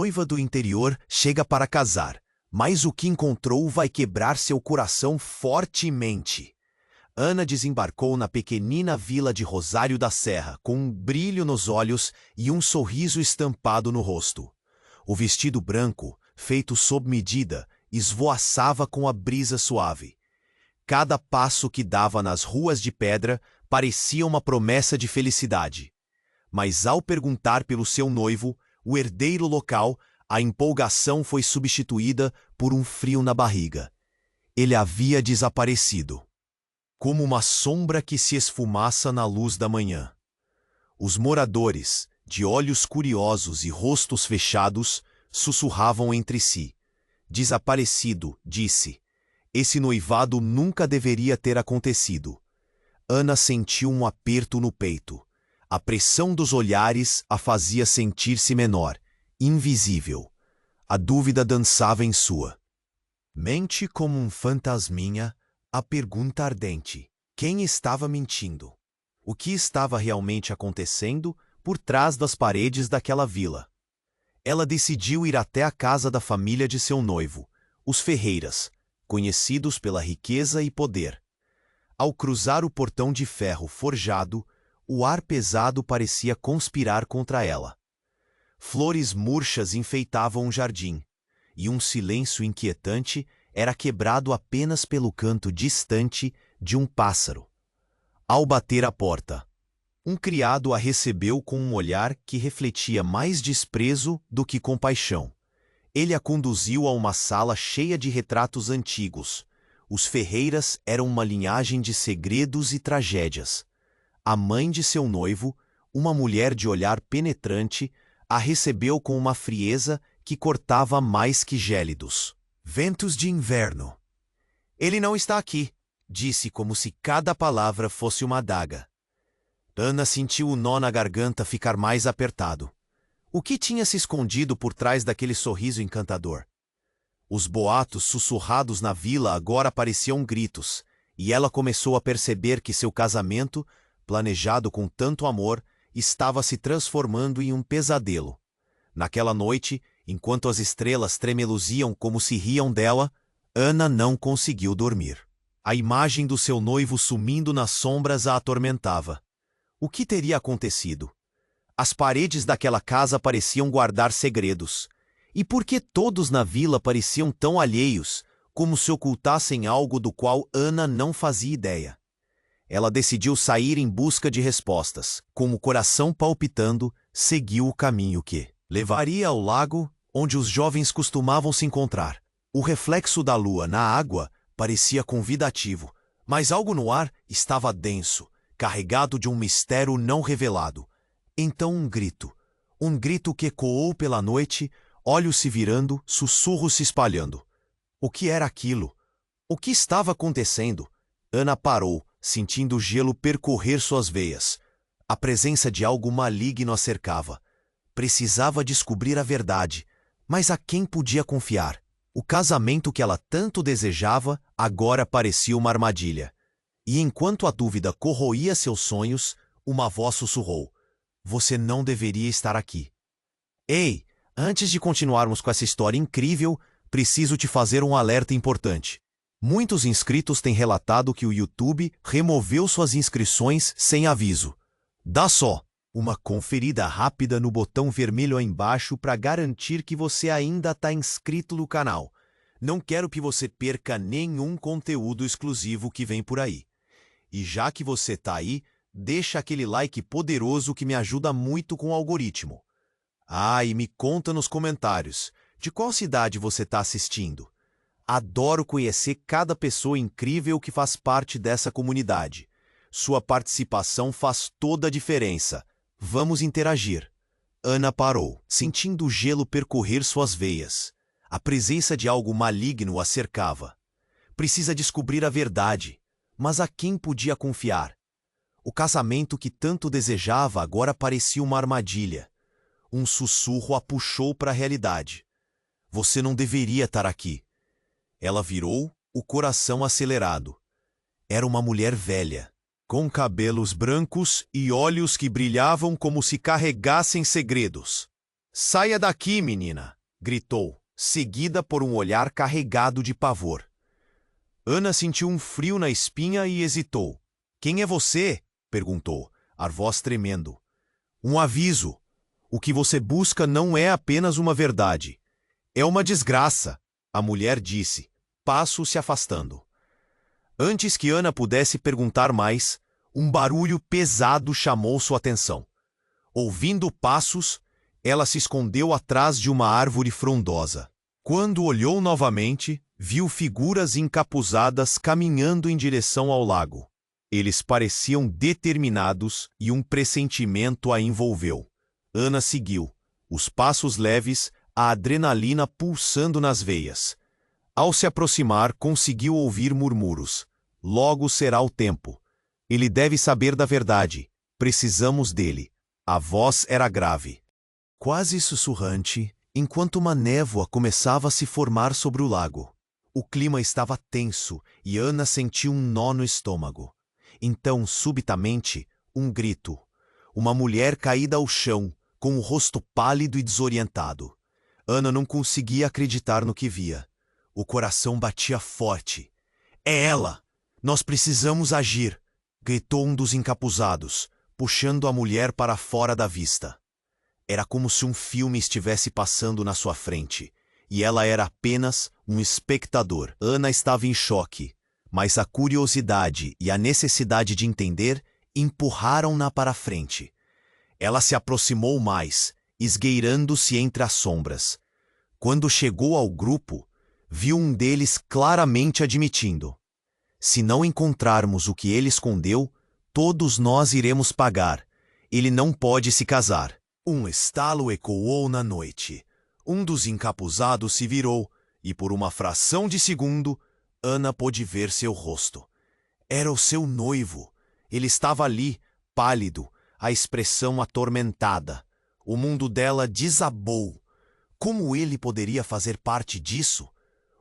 noiva do interior chega para casar, mas o que encontrou vai quebrar seu coração fortemente. Ana desembarcou na pequenina vila de Rosário da Serra, com um brilho nos olhos e um sorriso estampado no rosto. O vestido branco, feito sob medida, esvoaçava com a brisa suave. Cada passo que dava nas ruas de pedra parecia uma promessa de felicidade. Mas ao perguntar pelo seu noivo, o herdeiro local, a empolgação foi substituída por um frio na barriga. Ele havia desaparecido, como uma sombra que se esfumaça na luz da manhã. Os moradores, de olhos curiosos e rostos fechados, sussurravam entre si. Desaparecido, disse. Esse noivado nunca deveria ter acontecido. Ana sentiu um aperto no peito. A pressão dos olhares a fazia sentir-se menor, invisível. A dúvida dançava em sua mente como um fantasminha, a pergunta ardente. Quem estava mentindo? O que estava realmente acontecendo por trás das paredes daquela vila? Ela decidiu ir até a casa da família de seu noivo, os Ferreiras, conhecidos pela riqueza e poder. Ao cruzar o portão de ferro forjado, o ar pesado parecia conspirar contra ela. Flores murchas enfeitavam o jardim, e um silêncio inquietante era quebrado apenas pelo canto distante de um pássaro. Ao bater à porta, um criado a recebeu com um olhar que refletia mais desprezo do que compaixão. Ele a conduziu a uma sala cheia de retratos antigos. Os Ferreiras eram uma linhagem de segredos e tragédias. A mãe de seu noivo, uma mulher de olhar penetrante, a recebeu com uma frieza que cortava mais que gélidos ventos de inverno. Ele não está aqui, disse como se cada palavra fosse uma adaga. Ana sentiu o nó na garganta ficar mais apertado. O que tinha se escondido por trás daquele sorriso encantador? Os boatos sussurrados na vila agora pareciam gritos, e ela começou a perceber que seu casamento, planejado com tanto amor, estava se transformando em um pesadelo. Naquela noite, enquanto as estrelas tremeluziam como se riam dela, Ana não conseguiu dormir. A imagem do seu noivo sumindo nas sombras a atormentava. O que teria acontecido? As paredes daquela casa pareciam guardar segredos. E por que todos na vila pareciam tão alheios, como se ocultassem algo do qual Ana não fazia ideia? Ela decidiu sair em busca de respostas. Com o coração palpitando, seguiu o caminho que levaria ao lago onde os jovens costumavam se encontrar. O reflexo da lua na água parecia convidativo, mas algo no ar estava denso, carregado de um mistério não revelado. Então um grito que ecoou pela noite, olhos se virando, sussurros se espalhando. O que era aquilo? O que estava acontecendo? Ana parou, sentindo o gelo percorrer suas veias. A presença de algo maligno a cercava. Precisava descobrir a verdade, mas a quem podia confiar? O casamento que ela tanto desejava agora parecia uma armadilha. E enquanto a dúvida corroía seus sonhos, uma voz sussurrou: "Você não deveria estar aqui." Ei, antes de continuarmos com essa história incrível, preciso te fazer um alerta importante. Muitos inscritos têm relatado que o YouTube removeu suas inscrições sem aviso. Dá só uma conferida rápida no botão vermelho aí embaixo para garantir que você ainda está inscrito no canal. Não quero que você perca nenhum conteúdo exclusivo que vem por aí. E já que você está aí, deixa aquele like poderoso que me ajuda muito com o algoritmo. Ah, e me conta nos comentários, de qual cidade você está assistindo? Adoro conhecer cada pessoa incrível que faz parte dessa comunidade. Sua participação faz toda a diferença. Vamos interagir. Ana parou, sentindo o gelo percorrer suas veias. A presença de algo maligno a cercava. Precisa descobrir a verdade. Mas a quem podia confiar? O casamento que tanto desejava agora parecia uma armadilha. Um sussurro a puxou para a realidade. Você não deveria estar aqui. Ela virou, o coração acelerado. Era uma mulher velha, com cabelos brancos e olhos que brilhavam como se carregassem segredos. Saia daqui, menina! Gritou, seguida por um olhar carregado de pavor. Ana sentiu um frio na espinha e hesitou. Quem é você? Perguntou, a voz tremendo. Um aviso. O que você busca não é apenas uma verdade. É uma desgraça, a mulher disse, passo se afastando. Antes que Ana pudesse perguntar mais, um barulho pesado chamou sua atenção. Ouvindo passos, ela se escondeu atrás de uma árvore frondosa. Quando olhou novamente, viu figuras encapuzadas caminhando em direção ao lago. Eles pareciam determinados e um pressentimento a envolveu. Ana seguiu, os passos leves, a adrenalina pulsando nas veias. Ao se aproximar, conseguiu ouvir murmúrios. Logo será o tempo. Ele deve saber da verdade. Precisamos dele. A voz era grave, quase sussurrante, enquanto uma névoa começava a se formar sobre o lago. O clima estava tenso e Ana sentiu um nó no estômago. Então, subitamente, um grito. Uma mulher caída ao chão, com o rosto pálido e desorientado. Ana não conseguia acreditar no que via. O coração batia forte. É ela! Nós precisamos agir! Gritou um dos encapuzados, puxando a mulher para fora da vista. Era como se um filme estivesse passando na sua frente, e ela era apenas um espectador. Ana estava em choque, mas a curiosidade e a necessidade de entender empurraram-na para a frente. Ela se aproximou mais, esgueirando-se entre as sombras. Quando chegou ao grupo, viu um deles claramente admitindo: se não encontrarmos o que ele escondeu, todos nós iremos pagar. Ele não pode se casar. Um estalo ecoou na noite. Um dos encapuzados se virou, e por uma fração de segundo, Ana pôde ver seu rosto. Era o seu noivo. Ele estava ali, pálido, a expressão atormentada. O mundo dela desabou. Como ele poderia fazer parte disso?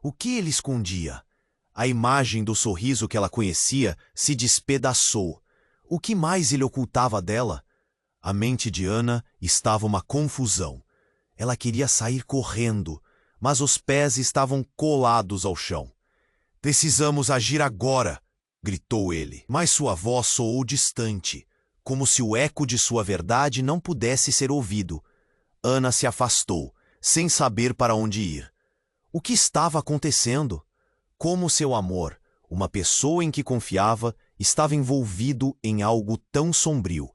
O que ele escondia? A imagem do sorriso que ela conhecia se despedaçou. O que mais ele ocultava dela? A mente de Ana estava uma confusão. Ela queria sair correndo, mas os pés estavam colados ao chão. Precisamos agir agora, gritou ele, mas sua voz soou distante, como se o eco de sua verdade não pudesse ser ouvido. Ana se afastou, sem saber para onde ir. O que estava acontecendo? Como seu amor, uma pessoa em que confiava, estava envolvido em algo tão sombrio.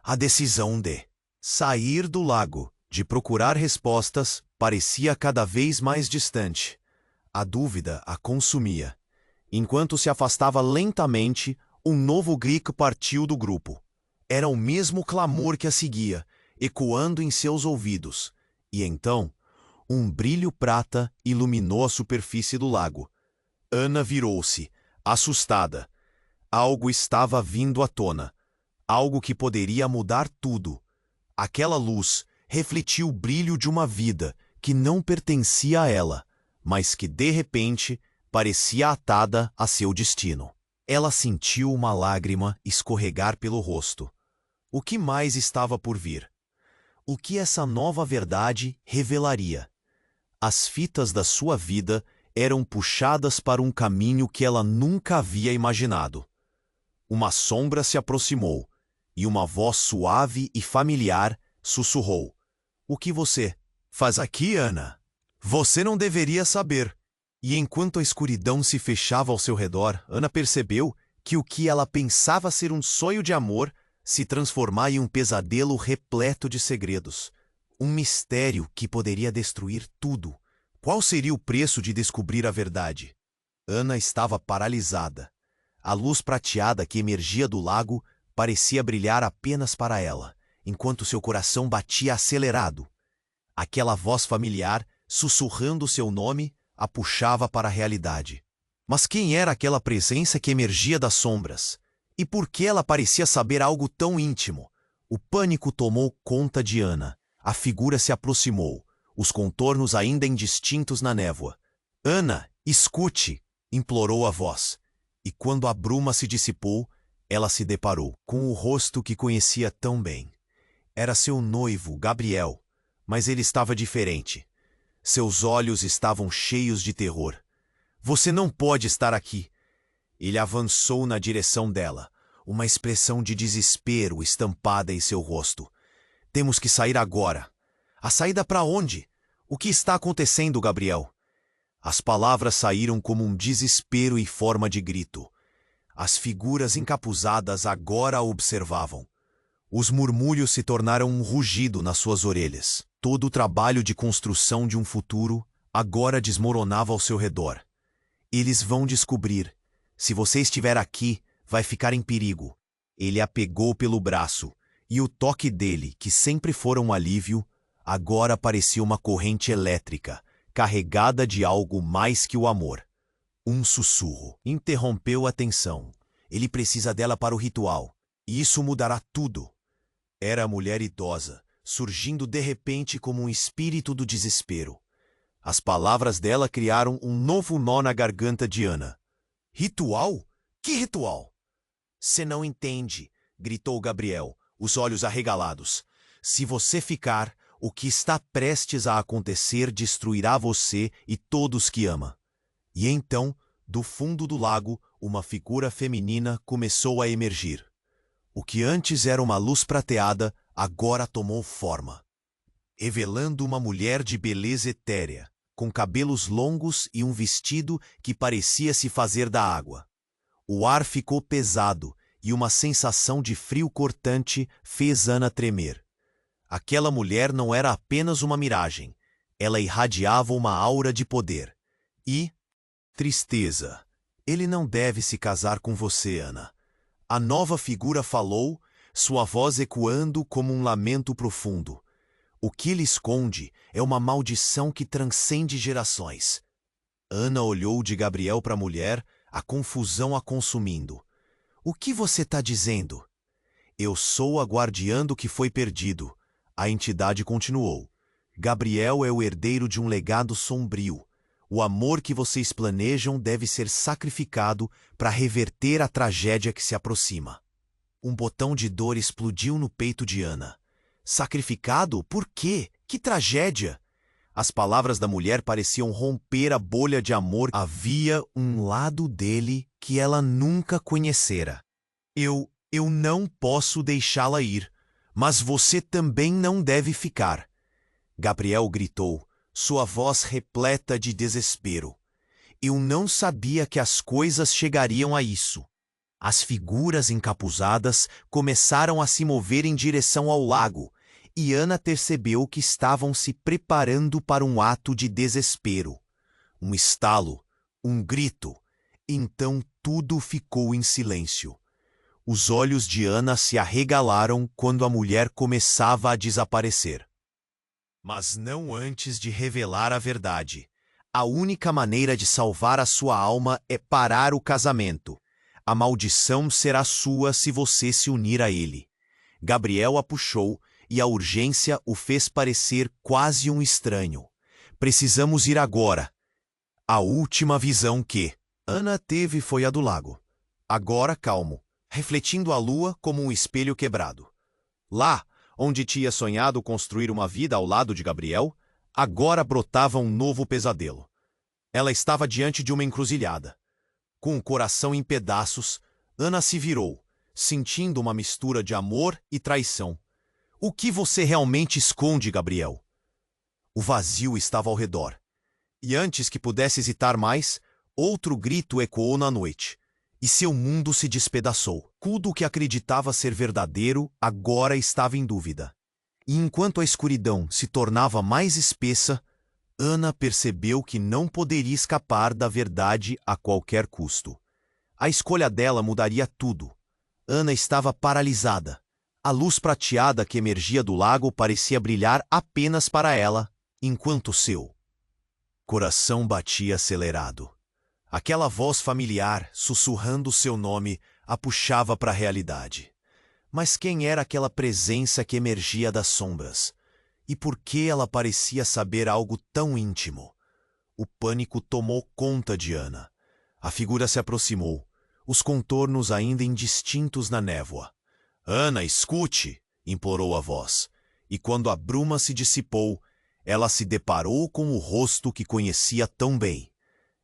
A decisão de sair do lago, de procurar respostas, parecia cada vez mais distante. A dúvida a consumia. Enquanto se afastava lentamente, um novo grito partiu do grupo. Era o mesmo clamor que a seguia, ecoando em seus ouvidos. E então, um brilho prata iluminou a superfície do lago. Ana virou-se, assustada. Algo estava vindo à tona. Algo que poderia mudar tudo. Aquela luz refletiu o brilho de uma vida que não pertencia a ela, mas que, de repente, parecia atada a seu destino. Ela sentiu uma lágrima escorregar pelo rosto. O que mais estava por vir? O que essa nova verdade revelaria? As fitas da sua vida eram puxadas para um caminho que ela nunca havia imaginado. Uma sombra se aproximou, e uma voz suave e familiar sussurrou: o que você faz aqui, Ana? Você não deveria saber. E enquanto a escuridão se fechava ao seu redor, Ana percebeu que o que ela pensava ser um sonho de amor se transformava em um pesadelo repleto de segredos. Um mistério que poderia destruir tudo. Qual seria o preço de descobrir a verdade? Ana estava paralisada. A luz prateada que emergia do lago parecia brilhar apenas para ela, enquanto seu coração batia acelerado. Aquela voz familiar, sussurrando seu nome, a puxava para a realidade. Mas quem era aquela presença que emergia das sombras? E por que ela parecia saber algo tão íntimo? O pânico tomou conta de Ana. A figura se aproximou, os contornos ainda indistintos na névoa. Ana, escute! Implorou a voz. E quando a bruma se dissipou, ela se deparou com o rosto que conhecia tão bem. Era seu noivo, Gabriel. Mas ele estava diferente. Seus olhos estavam cheios de terror. Você não pode estar aqui. Ele avançou na direção dela, uma expressão de desespero estampada em seu rosto. Temos que sair agora. A saída para onde? O que está acontecendo, Gabriel? As palavras saíram como um desespero em forma de grito. As figuras encapuzadas agora a observavam. Os murmúrios se tornaram um rugido nas suas orelhas. Todo o trabalho de construção de um futuro agora desmoronava ao seu redor. Eles vão descobrir. Se você estiver aqui, vai ficar em perigo. Ele a pegou pelo braço, e o toque dele, que sempre fora um alívio, agora parecia uma corrente elétrica, carregada de algo mais que o amor. Um sussurro interrompeu a tensão. Ele precisa dela para o ritual. E isso mudará tudo. Era a mulher idosa, surgindo de repente como um espírito do desespero. As palavras dela criaram um novo nó na garganta de Ana. Ritual? Que ritual? Você não entende, gritou Gabriel, os olhos arregalados. Se você ficar, o que está prestes a acontecer destruirá você e todos que ama. E então, do fundo do lago, uma figura feminina começou a emergir. O que antes era uma luz prateada, agora tomou forma, revelando uma mulher de beleza etérea, com cabelos longos e um vestido que parecia se fazer da água. O ar ficou pesado e uma sensação de frio cortante fez Ana tremer. Aquela mulher não era apenas uma miragem, ela irradiava uma aura de poder. E tristeza. Ele não deve se casar com você, Ana. A nova figura falou, sua voz ecoando como um lamento profundo. O que ele esconde é uma maldição que transcende gerações. Ana olhou de Gabriel para a mulher, a confusão a consumindo. O que você está dizendo? Eu sou a guardiã do que foi perdido. A entidade continuou. Gabriel é o herdeiro de um legado sombrio. O amor que vocês planejam deve ser sacrificado para reverter a tragédia que se aproxima. Um botão de dor explodiu no peito de Ana. Sacrificado? Por quê? Que tragédia! As palavras da mulher pareciam romper a bolha de amor. Havia um lado dele que ela nunca conhecera. Eu não posso deixá-la ir, mas você também não deve ficar. Gabriel gritou, sua voz repleta de desespero. Eu não sabia que as coisas chegariam a isso. As figuras encapuzadas começaram a se mover em direção ao lago, e Ana percebeu que estavam se preparando para um ato de desespero. Um estalo, um grito. Então tudo ficou em silêncio. Os olhos de Ana se arregalaram quando a mulher começava a desaparecer. Mas não antes de revelar a verdade. A única maneira de salvar a sua alma é parar o casamento. A maldição será sua se você se unir a ele. Gabriel a puxou e a urgência o fez parecer quase um estranho. Precisamos ir agora. A última visão que Ana teve foi a do lago. Agora calmo, refletindo a lua como um espelho quebrado. Lá, onde tinha sonhado construir uma vida ao lado de Gabriel, agora brotava um novo pesadelo. Ela estava diante de uma encruzilhada. Com o coração em pedaços, Ana se virou, sentindo uma mistura de amor e traição. O que você realmente esconde, Gabriel? O vazio estava ao redor. E antes que pudesse hesitar mais, outro grito ecoou na noite. E seu mundo se despedaçou. Tudo o que acreditava ser verdadeiro agora estava em dúvida. E enquanto a escuridão se tornava mais espessa, Ana percebeu que não poderia escapar da verdade a qualquer custo. A escolha dela mudaria tudo. Ana estava paralisada. A luz prateada que emergia do lago parecia brilhar apenas para ela, enquanto seu coração batia acelerado. Aquela voz familiar, sussurrando seu nome, a puxava para a realidade. Mas quem era aquela presença que emergia das sombras? E por que ela parecia saber algo tão íntimo? O pânico tomou conta de Ana. A figura se aproximou, os contornos ainda indistintos na névoa. Ana, escute! Implorou a voz. E quando a bruma se dissipou, ela se deparou com o rosto que conhecia tão bem.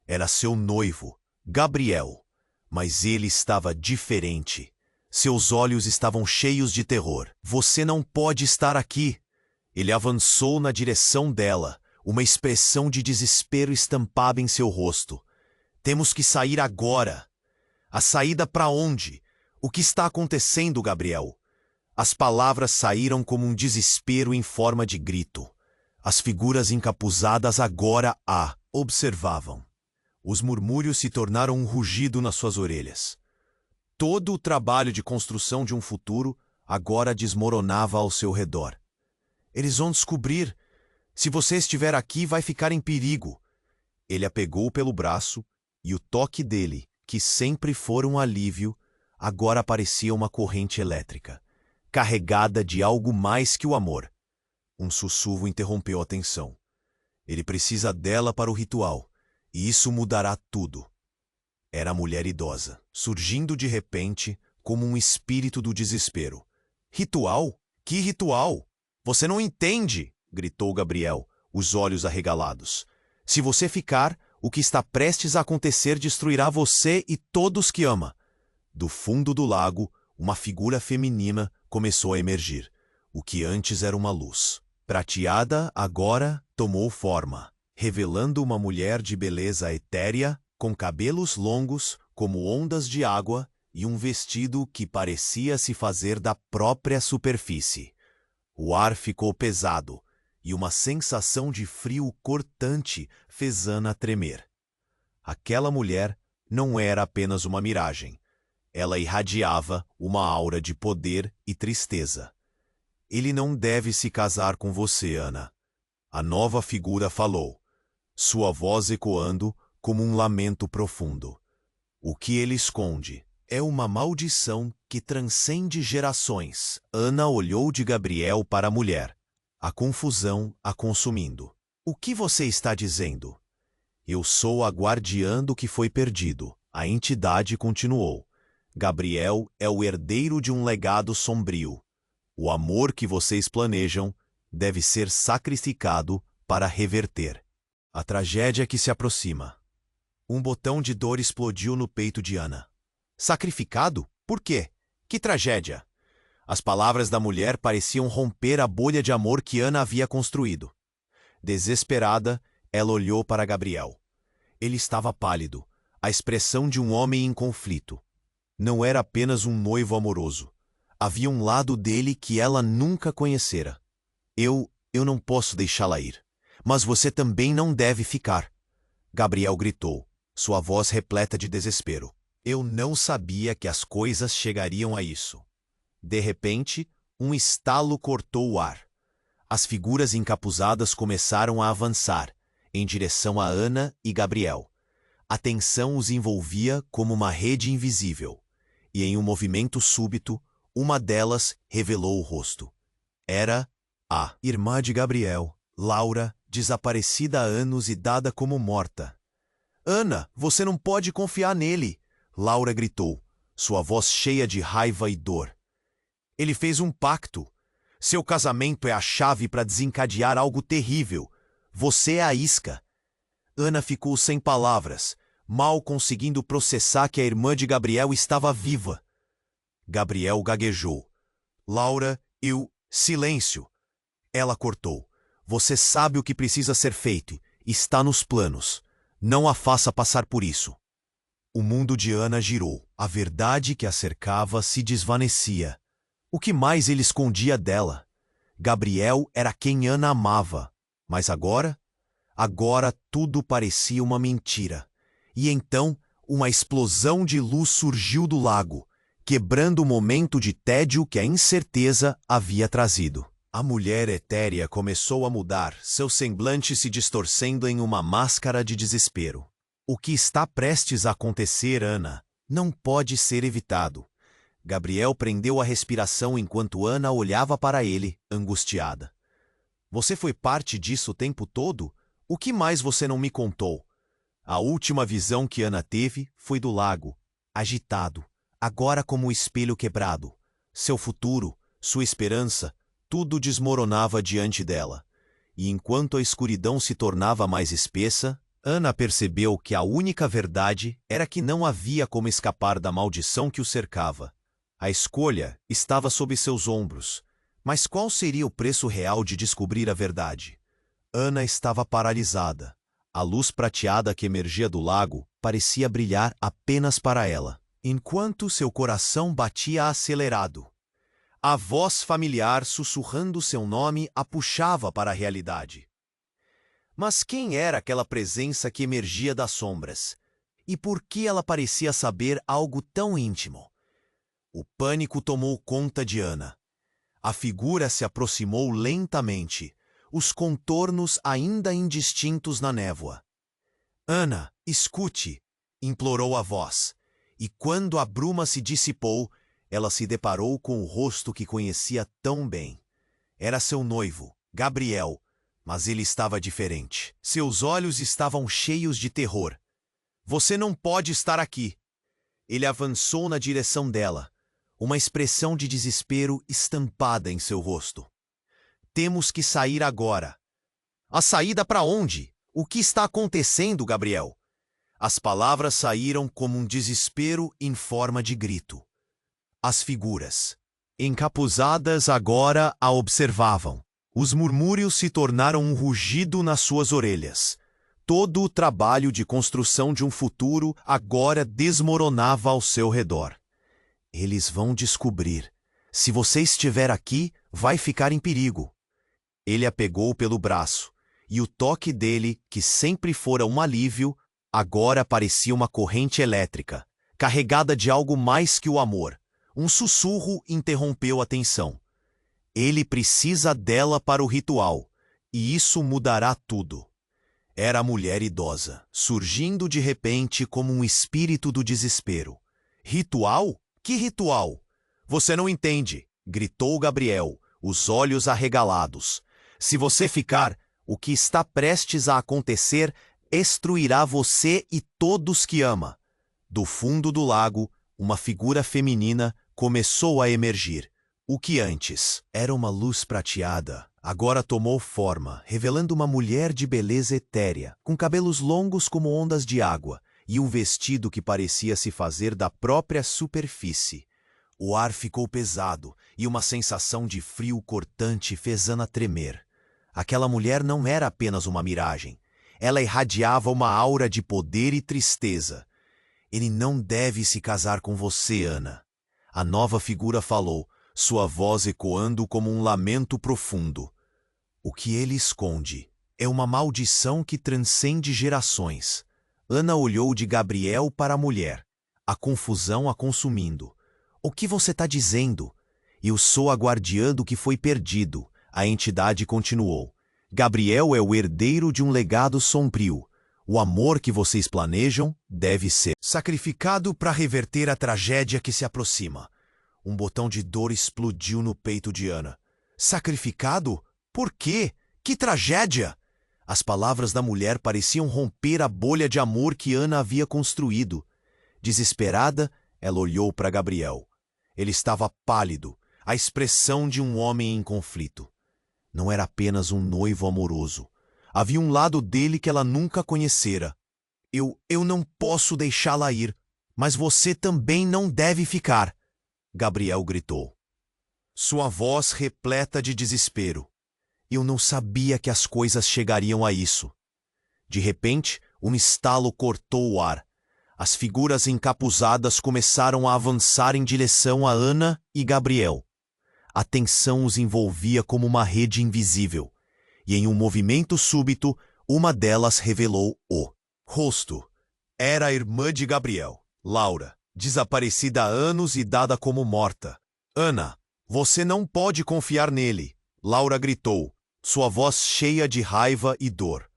Era seu noivo, Gabriel, mas ele estava diferente. Seus olhos estavam cheios de terror. Você não pode estar aqui. Ele avançou na direção dela, uma expressão de desespero estampada em seu rosto. Temos que sair agora. A saída para onde? O que está acontecendo, Gabriel? As palavras saíram como um desespero em forma de grito. As figuras encapuzadas agora a observavam. Os murmúrios se tornaram um rugido nas suas orelhas. Todo o trabalho de construção de um futuro agora desmoronava ao seu redor. Eles vão descobrir. Se você estiver aqui, vai ficar em perigo. Ele a pegou pelo braço e o toque dele, que sempre fora um alívio, agora parecia uma corrente elétrica, carregada de algo mais que o amor. Um sussurro interrompeu a tensão. Ele precisa dela para o ritual, e isso mudará tudo. Era a mulher idosa, surgindo de repente como um espírito do desespero. Ritual? Que ritual? Você não entende! Gritou Gabriel, os olhos arregalados. Se você ficar, o que está prestes a acontecer destruirá você e todos que ama. Do fundo do lago, uma figura feminina começou a emergir. O que antes era uma luz prateada, agora tomou forma, revelando uma mulher de beleza etérea, com cabelos longos como ondas de água e um vestido que parecia se fazer da própria superfície. O ar ficou pesado e uma sensação de frio cortante fez Ana tremer. Aquela mulher não era apenas uma miragem. Ela irradiava uma aura de poder e tristeza. Ele não deve se casar com você, Ana. A nova figura falou, sua voz ecoando como um lamento profundo. O que ele esconde é uma maldição que transcende gerações. Ana olhou de Gabriel para a mulher, a confusão a consumindo. O que você está dizendo? Eu sou a guardiã do que foi perdido. A entidade continuou. Gabriel é o herdeiro de um legado sombrio. O amor que vocês planejam deve ser sacrificado para reverter a tragédia que se aproxima. Um botão de dor explodiu no peito de Ana. Sacrificado? Por quê? Que tragédia! As palavras da mulher pareciam romper a bolha de amor que Ana havia construído. Desesperada, ela olhou para Gabriel. Ele estava pálido, a expressão de um homem em conflito. Não era apenas um noivo amoroso. Havia um lado dele que ela nunca conhecera. Eu não posso deixá-la ir. Mas você também não deve ficar. Gabriel gritou, sua voz repleta de desespero. Eu não sabia que as coisas chegariam a isso. De repente, um estalo cortou o ar. As figuras encapuzadas começaram a avançar, em direção a Ana e Gabriel. A tensão os envolvia como uma rede invisível. E em um movimento súbito, uma delas revelou o rosto. Era a irmã de Gabriel, Laura, desaparecida há anos e dada como morta. Ana, você não pode confiar nele! Laura gritou, sua voz cheia de raiva e dor. Ele fez um pacto. Seu casamento é a chave para desencadear algo terrível. Você é a isca. Ana ficou sem palavras, mal conseguindo processar que a irmã de Gabriel estava viva. Gabriel gaguejou. Laura, Silêncio! Ela cortou. Você sabe o que precisa ser feito. Está nos planos. Não a faça passar por isso. O mundo de Ana girou. A verdade que a cercava se desvanecia. O que mais ele escondia dela? Gabriel era quem Ana amava. Mas agora? Agora tudo parecia uma mentira. E então, uma explosão de luz surgiu do lago, quebrando o momento de tédio que a incerteza havia trazido. A mulher etérea começou a mudar, seu semblante se distorcendo em uma máscara de desespero. O que está prestes a acontecer, Ana, não pode ser evitado. Gabriel prendeu a respiração enquanto Ana olhava para ele, angustiada. Você foi parte disso o tempo todo? O que mais você não me contou? A última visão que Ana teve foi do lago, agitado, agora como o espelho quebrado. Seu futuro, sua esperança, tudo desmoronava diante dela. E enquanto a escuridão se tornava mais espessa, Ana percebeu que a única verdade era que não havia como escapar da maldição que o cercava. A escolha estava sob seus ombros. Mas qual seria o preço real de descobrir a verdade? Ana estava paralisada. A luz prateada que emergia do lago parecia brilhar apenas para ela, enquanto seu coração batia acelerado. A voz familiar sussurrando seu nome a puxava para a realidade. Mas quem era aquela presença que emergia das sombras? E por que ela parecia saber algo tão íntimo? O pânico tomou conta de Ana. A figura se aproximou lentamente, os contornos ainda indistintos na névoa. Ana, escute, implorou a voz, e quando a bruma se dissipou, ela se deparou com o rosto que conhecia tão bem. Era seu noivo, Gabriel, mas ele estava diferente. Seus olhos estavam cheios de terror. Você não pode estar aqui. Ele avançou na direção dela, uma expressão de desespero estampada em seu rosto. Temos que sair agora. A saída para onde? O que está acontecendo, Gabriel? As palavras saíram como um desespero em forma de grito. As figuras, encapuzadas agora, a observavam. Os murmúrios se tornaram um rugido nas suas orelhas. Todo o trabalho de construção de um futuro agora desmoronava ao seu redor. Eles vão descobrir. Se você estiver aqui, vai ficar em perigo. Ele a pegou pelo braço, e o toque dele, que sempre fora um alívio, agora parecia uma corrente elétrica, carregada de algo mais que o amor. Um sussurro interrompeu a tensão. Ele precisa dela para o ritual, e isso mudará tudo. Era a mulher idosa, surgindo de repente como um espírito do desespero. Ritual? Que ritual? Você não entende, gritou Gabriel, os olhos arregalados. Se você ficar, o que está prestes a acontecer destruirá você e todos que ama. Do fundo do lago, uma figura feminina começou a emergir. O que antes era uma luz prateada, agora tomou forma, revelando uma mulher de beleza etérea, com cabelos longos como ondas de água, e um vestido que parecia se fazer da própria superfície. O ar ficou pesado, e uma sensação de frio cortante fez Ana tremer. Aquela mulher não era apenas uma miragem. Ela irradiava uma aura de poder e tristeza. Ele não deve se casar com você, Ana. A nova figura falou, sua voz ecoando como um lamento profundo. O que ele esconde é uma maldição que transcende gerações. Ana olhou de Gabriel para a mulher, a confusão a consumindo. O que você está dizendo? Eu sou a guardiã do que foi perdido, a entidade continuou. Gabriel é o herdeiro de um legado sombrio. O amor que vocês planejam deve ser sacrificado para reverter a tragédia que se aproxima. Um botão de dor explodiu no peito de Ana. Sacrificado? Por quê? Que tragédia! As palavras da mulher pareciam romper a bolha de amor que Ana havia construído. Desesperada, ela olhou para Gabriel. Ele estava pálido, a expressão de um homem em conflito. Não era apenas um noivo amoroso. Havia um lado dele que ela nunca conhecera. Eu não posso deixá-la ir, mas você também não deve ficar, Gabriel gritou. Sua voz repleta de desespero. Eu não sabia que as coisas chegariam a isso. De repente, um estalo cortou o ar. As figuras encapuzadas começaram a avançar em direção a Ana e Gabriel. A tensão os envolvia como uma rede invisível, e em um movimento súbito, uma delas revelou o rosto. Era a irmã de Gabriel, Laura, desaparecida há anos e dada como morta. Ana, você não pode confiar nele, Laura gritou, sua voz cheia de raiva e dor.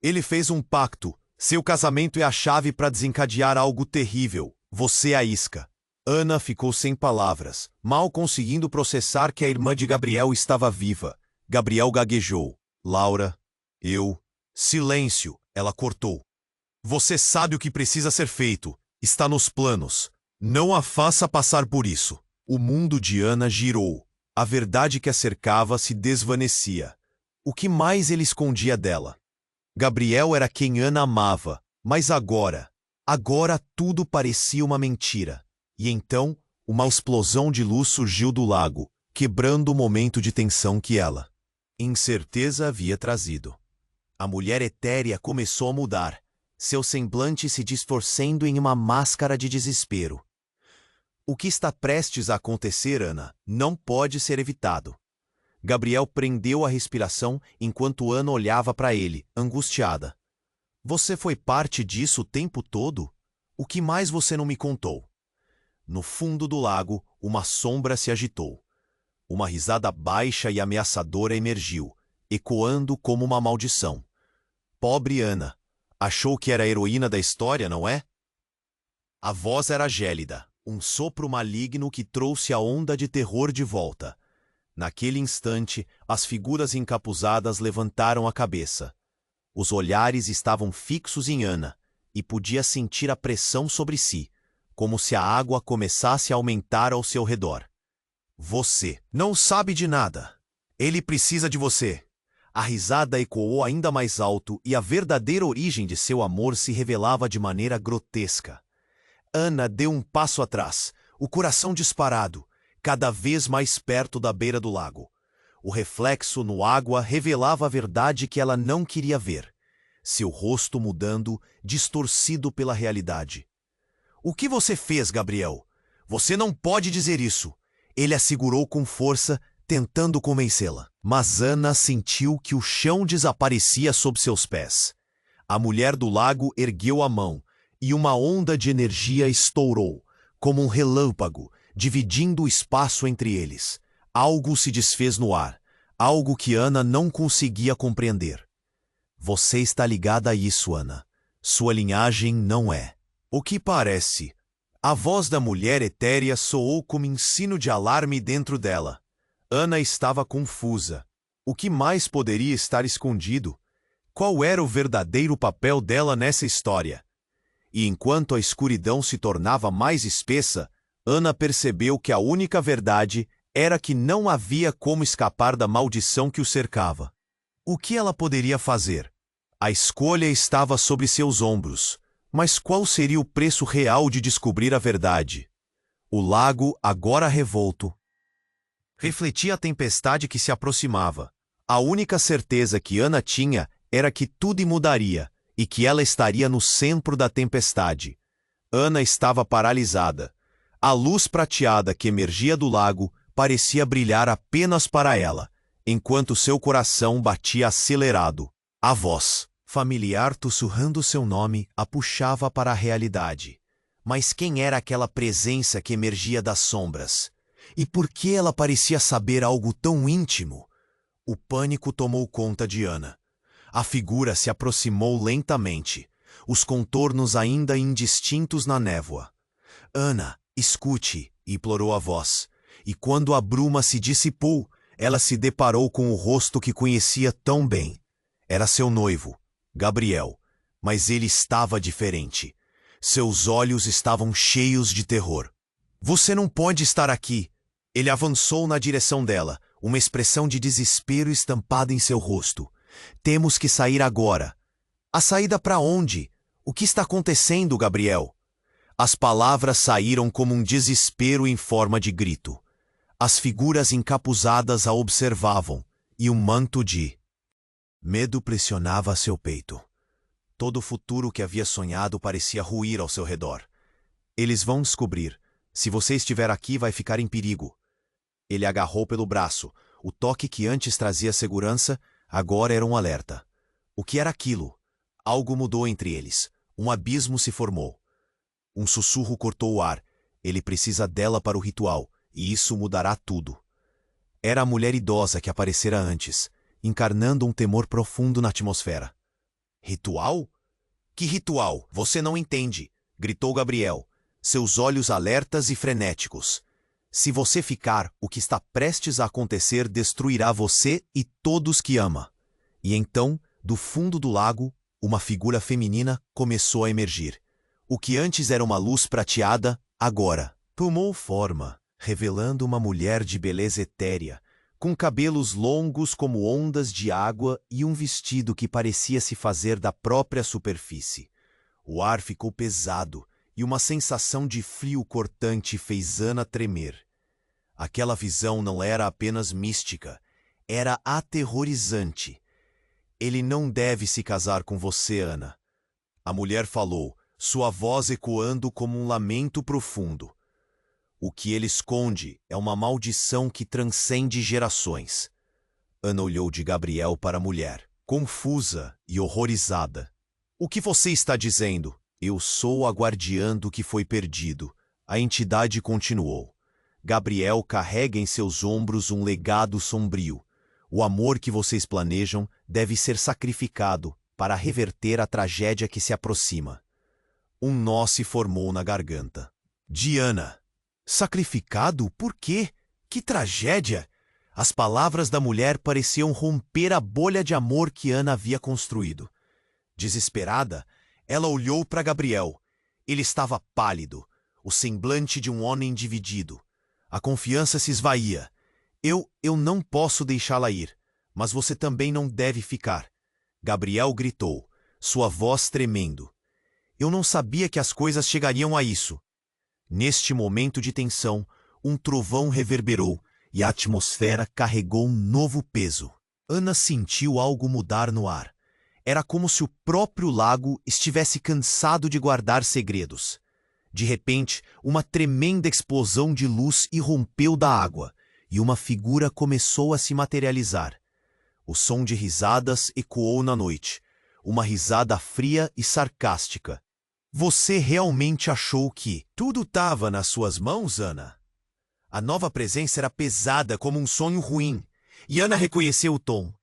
Ele fez um pacto. Seu casamento é a chave para desencadear algo terrível. Você a isca. Ana ficou sem palavras, mal conseguindo processar que a irmã de Gabriel estava viva. Gabriel gaguejou. Laura, eu... Silêncio, ela cortou. Você sabe o que precisa ser feito. Está nos planos. Não a faça passar por isso. O mundo de Ana girou. A verdade que a cercava se desvanecia. O que mais ele escondia dela? Gabriel era quem Ana amava, mas agora tudo parecia uma mentira. E então, uma explosão de luz surgiu do lago, quebrando o momento de tensão que ela, incerteza, havia trazido. A mulher etérea começou a mudar, seu semblante se distorcendo em uma máscara de desespero. O que está prestes a acontecer, Ana, não pode ser evitado. Gabriel prendeu a respiração enquanto Ana olhava para ele, angustiada. Você foi parte disso o tempo todo? O que mais você não me contou? No fundo do lago, uma sombra se agitou. Uma risada baixa e ameaçadora emergiu, ecoando como uma maldição. Pobre Ana. Achou que era a heroína da história, não é? A voz era gélida, um sopro maligno que trouxe a onda de terror de volta. Naquele instante, as figuras encapuzadas levantaram a cabeça. Os olhares estavam fixos em Ana, e podia sentir a pressão sobre si, como se a água começasse a aumentar ao seu redor. Você não sabe de nada. Ele precisa de você. A risada ecoou ainda mais alto e a verdadeira origem de seu amor se revelava de maneira grotesca. Ana deu um passo atrás, o coração disparado, cada vez mais perto da beira do lago. O reflexo no água revelava a verdade que ela não queria ver. Seu rosto mudando, distorcido pela realidade. O que você fez, Gabriel? Você não pode dizer isso. Ele a segurou com força, tentando convencê-la. Mas Ana sentiu que o chão desaparecia sob seus pés. A mulher do lago ergueu a mão, e uma onda de energia estourou, como um relâmpago, dividindo o espaço entre eles. Algo se desfez no ar, algo que Ana não conseguia compreender. Você está ligada a isso, Ana. Sua linhagem não é. O que parece? A voz da mulher etérea soou como ensino de alarme dentro dela. Ana estava confusa. O que mais poderia estar escondido? Qual era o verdadeiro papel dela nessa história? E enquanto a escuridão se tornava mais espessa, Ana percebeu que a única verdade era que não havia como escapar da maldição que o cercava. O que ela poderia fazer? A escolha estava sobre seus ombros, mas qual seria o preço real de descobrir a verdade? O lago, agora revolto, refletia a tempestade que se aproximava. A única certeza que Ana tinha era que tudo mudaria e que ela estaria no centro da tempestade. Ana estava paralisada. A luz prateada que emergia do lago parecia brilhar apenas para ela, enquanto seu coração batia acelerado. A voz, familiar sussurrando seu nome, a puxava para a realidade. Mas quem era aquela presença que emergia das sombras? E por que ela parecia saber algo tão íntimo? O pânico tomou conta de Ana. A figura se aproximou lentamente, os contornos ainda indistintos na névoa. Ana, escute, implorou a voz. E quando a bruma se dissipou, ela se deparou com o rosto que conhecia tão bem. Era seu noivo, Gabriel, mas ele estava diferente. Seus olhos estavam cheios de terror. Você não pode estar aqui. Ele avançou na direção dela, uma expressão de desespero estampada em seu rosto. Temos que sair agora. A saída para onde? O que está acontecendo, Gabriel? As palavras saíram como um desespero em forma de grito. As figuras encapuzadas a observavam, e um manto de medo pressionava seu peito. Todo o futuro que havia sonhado parecia ruir ao seu redor. Eles vão descobrir. Se você estiver aqui, vai ficar em perigo. Ele agarrou pelo braço. O toque que antes trazia segurança, agora era um alerta. O que era aquilo? Algo mudou entre eles. Um abismo se formou. Um sussurro cortou o ar. Ele precisa dela para o ritual, e isso mudará tudo. Era a mulher idosa que aparecera antes, encarnando um temor profundo na atmosfera. Ritual? Que ritual? Você não entende, gritou Gabriel, seus olhos alertas e frenéticos. Se você ficar, o que está prestes a acontecer destruirá você e todos que ama. E então, do fundo do lago, uma figura feminina começou a emergir. O que antes era uma luz prateada, agora tomou forma. revelando uma mulher de beleza etérea, com cabelos longos como ondas de água e um vestido que parecia se fazer da própria superfície. O ar ficou pesado e uma sensação de frio cortante fez Ana tremer. Aquela visão não era apenas mística, era aterrorizante. Ele não deve se casar com você, Ana. A mulher falou, sua voz ecoando como um lamento profundo. O que ele esconde é uma maldição que transcende gerações. Ana olhou de Gabriel para a mulher, confusa e horrorizada. O que você está dizendo? Eu sou a guardiã do que foi perdido. A entidade continuou. Gabriel carrega em seus ombros um legado sombrio. O amor que vocês planejam deve ser sacrificado para reverter a tragédia que se aproxima. Um nó se formou na garganta. Diana. Sacrificado? Por quê? Que tragédia! As palavras da mulher pareciam romper a bolha de amor que Ana havia construído. Desesperada, ela olhou para Gabriel. Ele estava pálido, o semblante de um homem dividido. A confiança se esvaía. Eu não posso deixá-la ir, mas você também não deve ficar. Gabriel gritou, sua voz tremendo. Eu não sabia que as coisas chegariam a isso. Neste momento de tensão, um trovão reverberou e a atmosfera carregou um novo peso. Ana sentiu algo mudar no ar. Era como se o próprio lago estivesse cansado de guardar segredos. De repente, uma tremenda explosão de luz irrompeu da água e uma figura começou a se materializar. O som de risadas ecoou na noite, uma risada fria e sarcástica. Você realmente achou que tudo estava nas suas mãos, Ana? A nova presença era pesada como um sonho ruim, e Ana reconheceu o tom.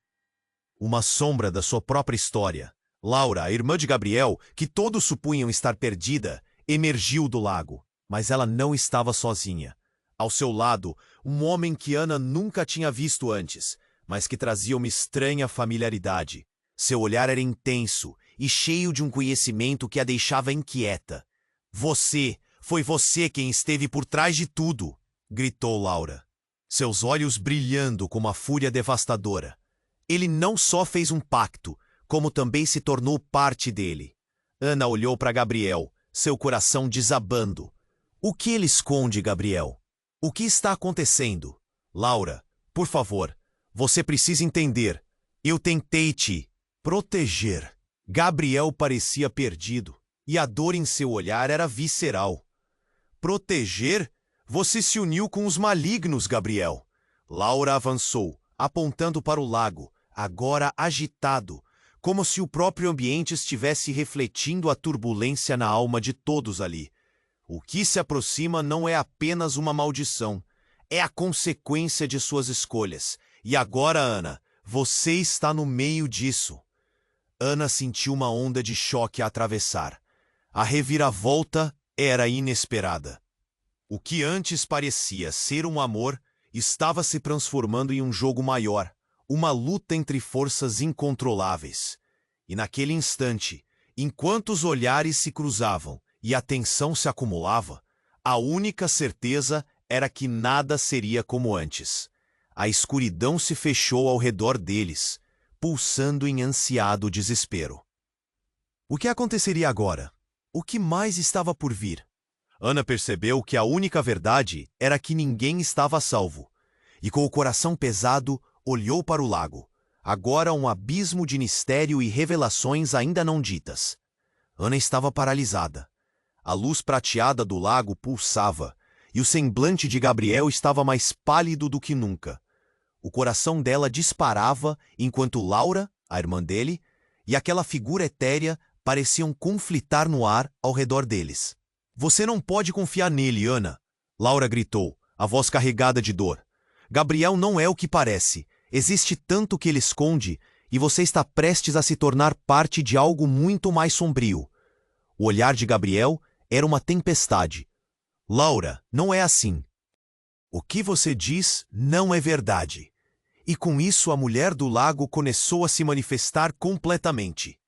Uma sombra da sua própria história. Laura, a irmã de Gabriel, que todos supunham estar perdida, emergiu do lago, mas ela não estava sozinha. Ao seu lado, um homem que Ana nunca tinha visto antes, mas que trazia uma estranha familiaridade. Seu olhar era intenso e cheio de um conhecimento que a deixava inquieta. Foi você quem esteve por trás de tudo, gritou Laura, seus olhos brilhando com uma fúria devastadora. Ele não só fez um pacto, como também se tornou parte dele. Ana olhou para Gabriel, seu coração desabando. O que ele esconde, Gabriel? O que está acontecendo? Laura, por favor, você precisa entender. Eu tentei te proteger. Gabriel parecia perdido, e a dor em seu olhar era visceral. Proteger? Você se uniu com os malignos, Gabriel. Laura avançou, apontando para o lago, agora agitado, como se o próprio ambiente estivesse refletindo a turbulência na alma de todos ali. O que se aproxima não é apenas uma maldição, é a consequência de suas escolhas. E agora, Ana, você está no meio disso. Ana sentiu uma onda de choque a atravessar. A reviravolta era inesperada. O que antes parecia ser um amor estava se transformando em um jogo maior, uma luta entre forças incontroláveis. E naquele instante, enquanto os olhares se cruzavam e a tensão se acumulava, a única certeza era que nada seria como antes. A escuridão se fechou ao redor deles, pulsando em ansiado desespero. O que aconteceria agora? O que mais estava por vir? Ana percebeu que a única verdade era que ninguém estava a salvo, e com o coração pesado, olhou para o lago, agora um abismo de mistério e revelações ainda não ditas. Ana estava paralisada. A luz prateada do lago pulsava, e o semblante de Gabriel estava mais pálido do que nunca. O coração dela disparava enquanto Laura, a irmã dele, e aquela figura etérea pareciam conflitar no ar ao redor deles. Você não pode confiar nele, Ana, Laura gritou, a voz carregada de dor. Gabriel não é o que parece. Existe tanto que ele esconde e você está prestes a se tornar parte de algo muito mais sombrio. O olhar de Gabriel era uma tempestade. Laura, não é assim. O que você diz não é verdade. E com isso a mulher do lago começou a se manifestar completamente.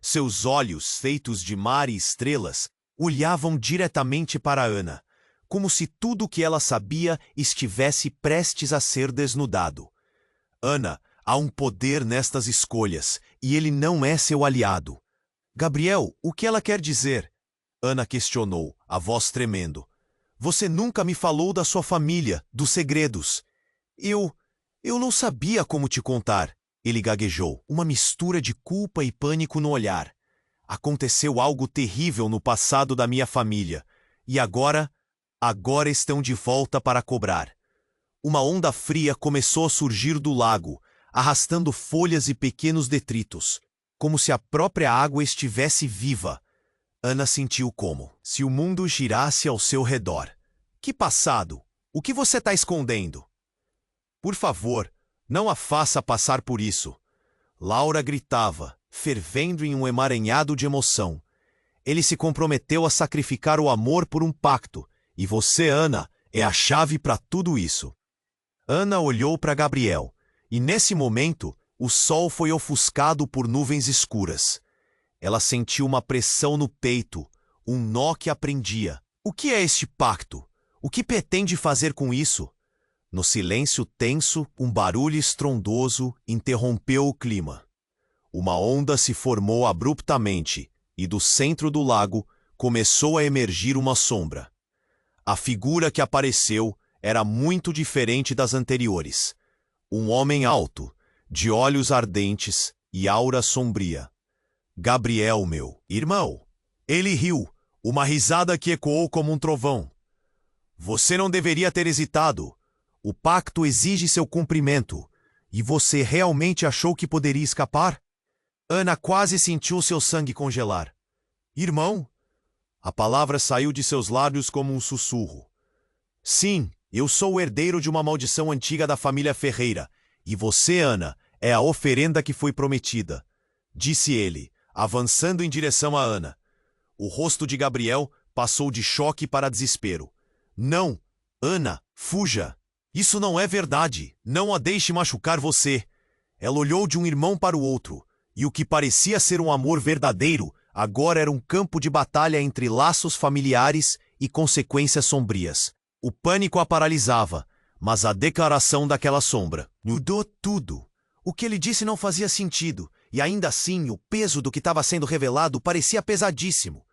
Seus olhos, feitos de mar e estrelas, olhavam diretamente para Ana, como se tudo o que ela sabia estivesse prestes a ser desnudado. Ana, há um poder nestas escolhas, e ele não é seu aliado. Gabriel, o que ela quer dizer? Ana questionou, a voz tremendo. Você nunca me falou da sua família, dos segredos. Eu não sabia como te contar. Ele gaguejou, uma mistura de culpa e pânico no olhar. Aconteceu algo terrível no passado da minha família. E agora estão de volta para cobrar. Uma onda fria começou a surgir do lago, arrastando folhas e pequenos detritos, como se a própria água estivesse viva. Ana sentiu como se o mundo girasse ao seu redor. Que passado? O que você está escondendo? Por favor, não a faça passar por isso. Laura gritava, fervendo em um emaranhado de emoção. Ele se comprometeu a sacrificar o amor por um pacto, e você, Ana, é a chave para tudo isso. Ana olhou para Gabriel, e nesse momento, o sol foi ofuscado por nuvens escuras. Ela sentiu uma pressão no peito, um nó que a prendia. O que é este pacto? O que pretende fazer com isso? No silêncio tenso, um barulho estrondoso interrompeu o clima. Uma onda se formou abruptamente, e do centro do lago começou a emergir uma sombra. A figura que apareceu era muito diferente das anteriores. Um homem alto, de olhos ardentes e aura sombria. Gabriel, meu irmão. Ele riu, uma risada que ecoou como um trovão. Você não deveria ter hesitado. O pacto exige seu cumprimento. E você realmente achou que poderia escapar? Ana quase sentiu seu sangue congelar. Irmão? A palavra saiu de seus lábios como um sussurro. Sim, eu sou o herdeiro de uma maldição antiga da família Ferreira. E você, Ana, é a oferenda que foi prometida. Disse ele, avançando em direção a Ana. O rosto de Gabriel passou de choque para desespero. Não, Ana, fuja. Isso não é verdade. Não a deixe machucar você. Ela olhou de um irmão para o outro, e o que parecia ser um amor verdadeiro, agora era um campo de batalha entre laços familiares e consequências sombrias. O pânico a paralisava, mas a declaração daquela sombra mudou tudo. O que ele disse não fazia sentido, e ainda assim o peso do que estava sendo revelado parecia pesadíssimo.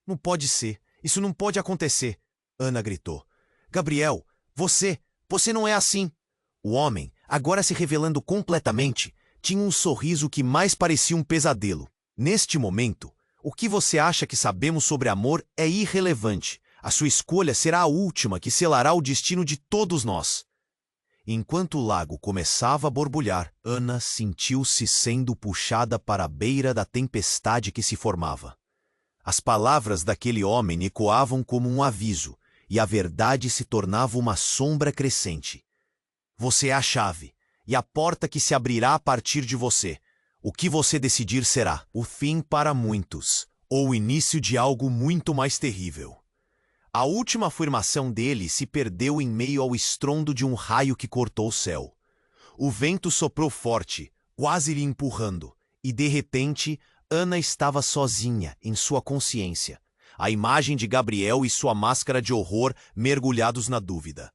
Não pode ser. Isso não pode acontecer. Ana gritou. Gabriel, você não é assim. O homem, agora se revelando completamente, tinha um sorriso que mais parecia um pesadelo. Neste momento, o que você acha que sabemos sobre amor é irrelevante. A sua escolha será a última que selará o destino de todos nós. Enquanto o lago começava a borbulhar, Ana sentiu-se sendo puxada para a beira da tempestade que se formava. As palavras daquele homem ecoavam como um aviso, e a verdade se tornava uma sombra crescente. Você é a chave, e a porta que se abrirá a partir de você. O que você decidir será o fim para muitos, ou o início de algo muito mais terrível. A última afirmação dele se perdeu em meio ao estrondo de um raio que cortou o céu. O vento soprou forte, quase lhe empurrando, e de repente, Ana estava sozinha em sua consciência, a imagem de Gabriel e sua máscara de horror mergulhados na dúvida.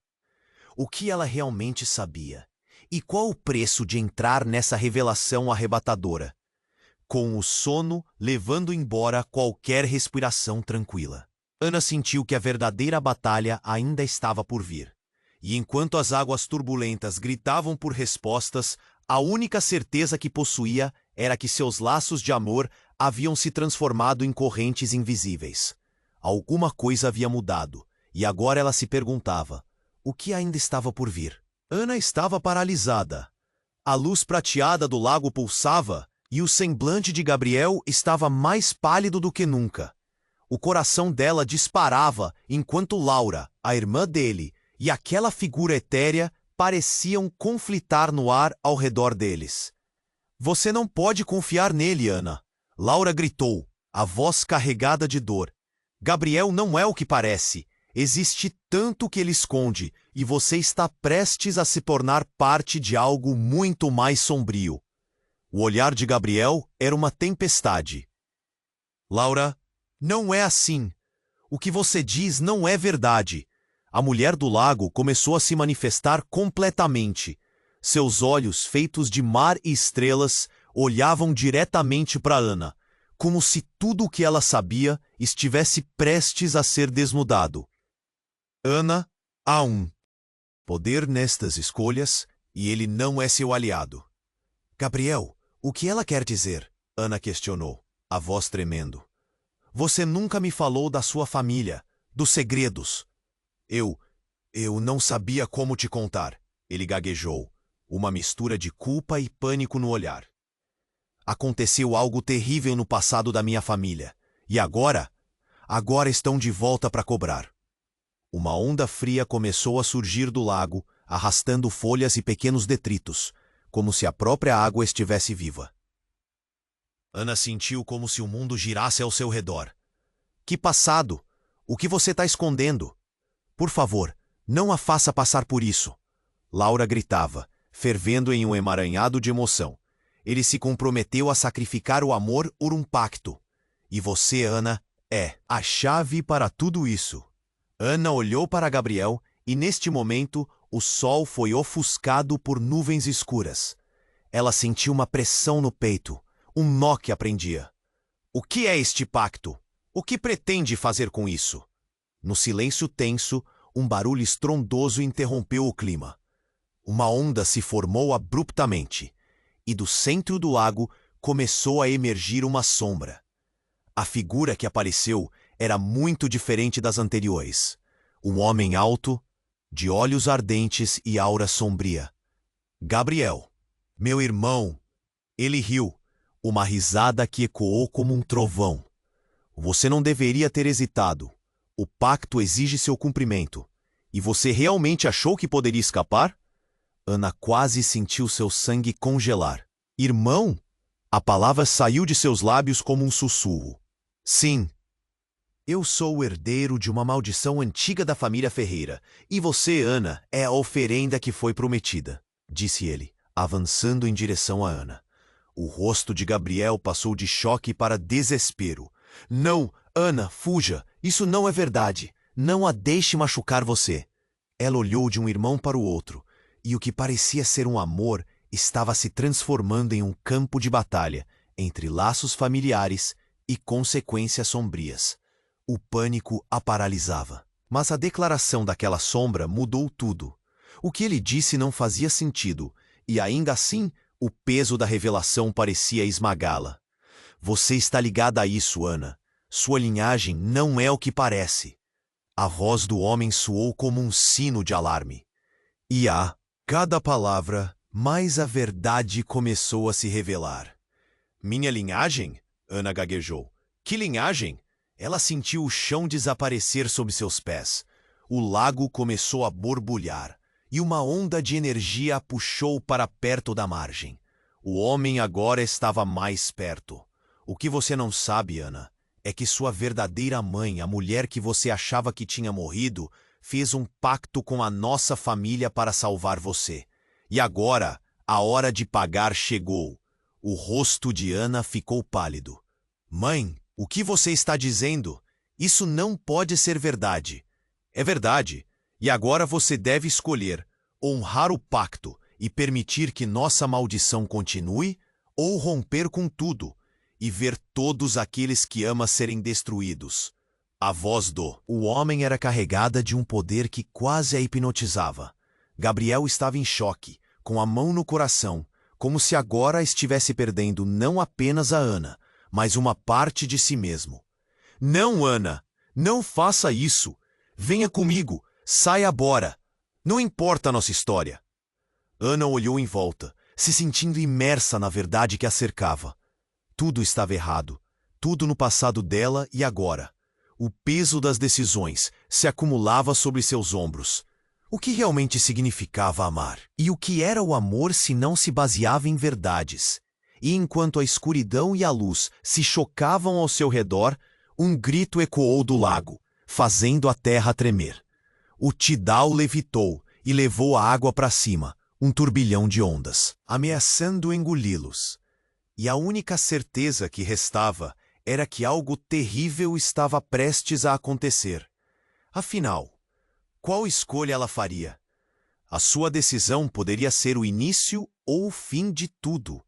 O que ela realmente sabia? E qual o preço de entrar nessa revelação arrebatadora? Com o sono levando embora qualquer respiração tranquila. Ana sentiu que a verdadeira batalha ainda estava por vir. E enquanto as águas turbulentas gritavam por respostas, a única certeza que possuía era que seus laços de amor haviam se transformado em correntes invisíveis. Alguma coisa havia mudado, e agora ela se perguntava, o que ainda estava por vir? Ana estava paralisada. A luz prateada do lago pulsava, e o semblante de Gabriel estava mais pálido do que nunca. O coração dela disparava enquanto Laura, a irmã dele, e aquela figura etérea pareciam conflitar no ar ao redor deles. Você não pode confiar nele, Ana. Laura gritou, a voz carregada de dor. Gabriel não é o que parece. Existe tanto que ele esconde, e você está prestes a se tornar parte de algo muito mais sombrio. O olhar de Gabriel era uma tempestade. Laura, não é assim. O que você diz não é verdade. A mulher do lago começou a se manifestar completamente. Seus olhos, feitos de mar e estrelas, olhavam diretamente para Ana, como se tudo o que ela sabia estivesse prestes a ser desnudado. Ana, há um poder nestas escolhas, e ele não é seu aliado. Gabriel, o que ela quer dizer? Ana questionou, a voz tremendo. Você nunca me falou da sua família, dos segredos. Eu não sabia como te contar, ele gaguejou, uma mistura de culpa e pânico no olhar. Aconteceu algo terrível no passado da minha família, e agora estão de volta para cobrar. Uma onda fria começou a surgir do lago, arrastando folhas e pequenos detritos, como se a própria água estivesse viva. Ana sentiu como se o mundo girasse ao seu redor. Que passado? O que você está escondendo? Por favor, não a faça passar por isso. Laura gritava, fervendo em um emaranhado de emoção. Ele se comprometeu a sacrificar o amor por um pacto. E você, Ana, é a chave para tudo isso. Ana olhou para Gabriel e, neste momento, o sol foi ofuscado por nuvens escuras. Ela sentiu uma pressão no peito, um nó que a prendia. O que é este pacto? O que pretende fazer com isso? No silêncio tenso, um barulho estrondoso interrompeu o clima. Uma onda se formou abruptamente, e do centro do lago começou a emergir uma sombra. A figura que apareceu era muito diferente das anteriores. Um homem alto, de olhos ardentes e aura sombria. Gabriel, meu irmão. Ele riu, uma risada que ecoou como um trovão. Você não deveria ter hesitado. O pacto exige seu cumprimento. E você realmente achou que poderia escapar? Ana quase sentiu seu sangue congelar. Irmão? A palavra saiu de seus lábios como um sussurro. Sim. Eu sou o herdeiro de uma maldição antiga da família Ferreira, e você, Ana, é a oferenda que foi prometida, disse ele, avançando em direção a Ana. O rosto de Gabriel passou de choque para desespero. Não, Ana, fuja, isso não é verdade. Não a deixe machucar você. Ela olhou de um irmão para o outro, e o que parecia ser um amor estava se transformando em um campo de batalha entre laços familiares e consequências sombrias. O pânico a paralisava. Mas a declaração daquela sombra mudou tudo. O que ele disse não fazia sentido, e ainda assim, o peso da revelação parecia esmagá-la. Você está ligada a isso, Ana. Sua linhagem não é o que parece. A voz do homem soou como um sino de alarme. E a cada palavra, mais a verdade começou a se revelar. Minha linhagem? Ana gaguejou. Que linhagem? Ela sentiu o chão desaparecer sob seus pés. O lago começou a borbulhar, e uma onda de energia a puxou para perto da margem. O homem agora estava mais perto. O que você não sabe, Ana, é que sua verdadeira mãe, a mulher que você achava que tinha morrido, fez um pacto com a nossa família para salvar você. E agora, a hora de pagar chegou. O rosto de Ana ficou pálido. Mãe, o que você está dizendo? Isso não pode ser verdade. É verdade. E agora você deve escolher honrar o pacto e permitir que nossa maldição continue, ou romper com tudo e ver todos aqueles que ama serem destruídos. A voz o homem era carregada de um poder que quase a hipnotizava. Gabriel estava em choque, com a mão no coração, como se agora estivesse perdendo não apenas a Ana, mas uma parte de si mesmo. Não, Ana! Não faça isso! Venha comigo! Saia agora! Não importa a nossa história! Ana olhou em volta, se sentindo imersa na verdade que a cercava. Tudo estava errado. Tudo no passado dela e agora. O peso das decisões se acumulava sobre seus ombros. O que realmente significava amar? E o que era o amor se não se baseava em verdades? E enquanto a escuridão e a luz se chocavam ao seu redor, um grito ecoou do lago, fazendo a terra tremer. O Tidal levitou e levou a água para cima, um turbilhão de ondas, ameaçando engoli-los. E a única certeza que restava era que algo terrível estava prestes a acontecer. Afinal, Qual escolha ela faria? A sua decisão poderia ser o início ou o fim de tudo.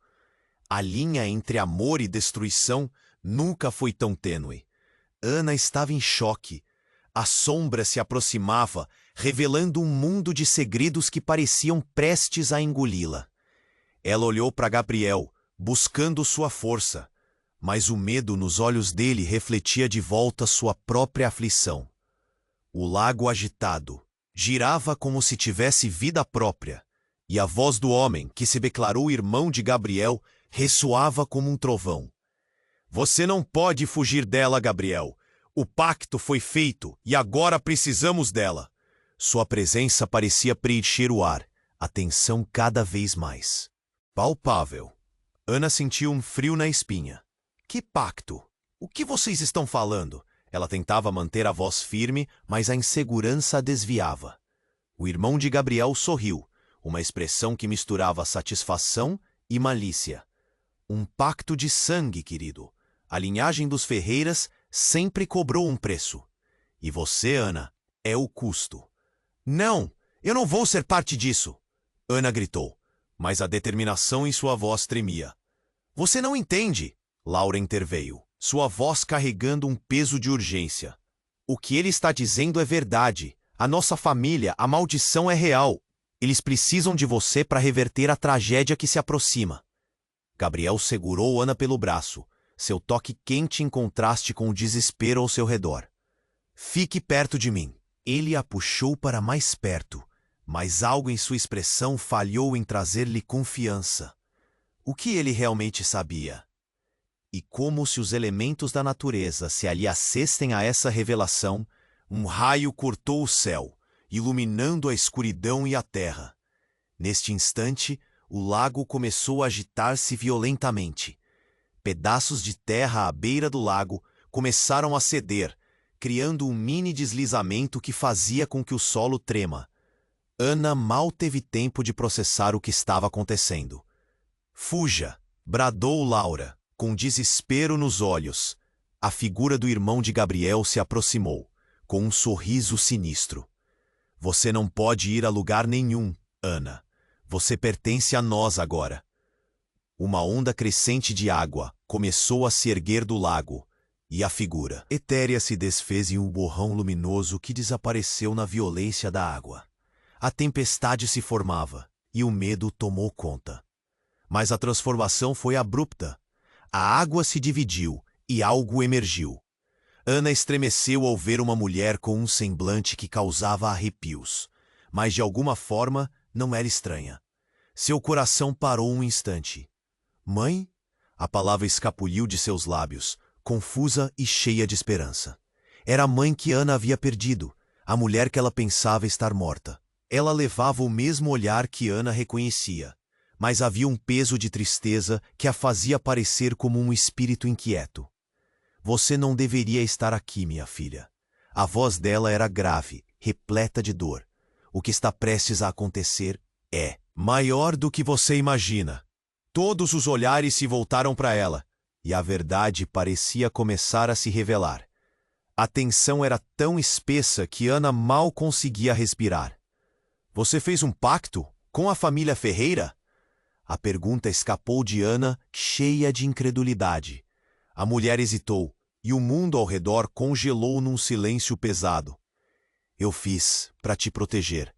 A linha entre amor e destruição nunca foi tão tênue. Ana estava em choque. A sombra se aproximava, revelando um mundo de segredos que pareciam prestes a engoli-la. Ela olhou para Gabriel, buscando sua força, mas o medo nos olhos dele refletia de volta sua própria aflição. O lago agitado girava como se tivesse vida própria, e a voz do homem, que se declarou irmão de Gabriel, ressoava como um trovão. Você não pode fugir dela, Gabriel. O pacto foi feito e agora precisamos dela. Sua presença parecia preencher o ar, a tensão cada vez mais palpável. Ana sentiu um frio na espinha. Que pacto? O que vocês estão falando? Ela tentava manter a voz firme, mas a insegurança a desviava. O irmão de Gabriel sorriu, uma expressão que misturava satisfação e malícia. Um pacto de sangue, querido. A linhagem dos Ferreiras sempre cobrou um preço. E você, Ana, é o custo. Não, eu não vou ser parte disso! Ana gritou, mas a determinação em sua voz tremia. Você não entende! Laura interveio, sua voz carregando um peso de urgência. O que ele está dizendo é verdade. A nossa família, a maldição é real. Eles precisam de você para reverter a tragédia que se aproxima. Gabriel segurou Ana pelo braço, seu toque quente em contraste com o desespero ao seu redor. Fique perto de mim. Ele a puxou para mais perto, mas algo em sua expressão falhou em trazer-lhe confiança. O que ele realmente sabia? E como se os elementos da natureza se aliassem a essa revelação, um raio cortou o céu, iluminando a escuridão e a terra. Neste instante, o lago começou a agitar-se violentamente. Pedaços de terra à beira do lago começaram a ceder, criando um mini deslizamento que fazia com que o solo trema. Ana mal teve tempo de processar o que estava acontecendo. Fuja! Bradou Laura, com desespero nos olhos. A figura do irmão de Gabriel se aproximou, com um sorriso sinistro. Você não pode ir a lugar nenhum, Ana. Você pertence a nós agora. Uma onda crescente de água começou a se erguer do lago, e a figura etérea se desfez em um borrão luminoso que desapareceu na violência da água. A tempestade se formava, e o medo tomou conta. Mas a transformação foi abrupta. A água se dividiu, e algo emergiu. Ana estremeceu ao ver uma mulher com um semblante que causava arrepios, mas de alguma forma não era estranha. Seu coração parou um instante. Mãe? A palavra escapuliu de seus lábios, confusa e cheia de esperança. Era a mãe que Ana havia perdido, a mulher que ela pensava estar morta. Ela levava o mesmo olhar que Ana reconhecia, mas havia um peso de tristeza que a fazia parecer como um espírito inquieto. Você não deveria estar aqui, minha filha. A voz dela era grave, repleta de dor. O que está prestes a acontecer é maior do que você imagina. Todos os olhares se voltaram para ela, e a verdade parecia começar a se revelar. A tensão era tão espessa que Ana mal conseguia respirar. Você fez um pacto com a família Ferreira? A pergunta escapou de Ana, cheia de incredulidade. A mulher hesitou, e o mundo ao redor congelou num silêncio pesado. Eu fiz para te proteger.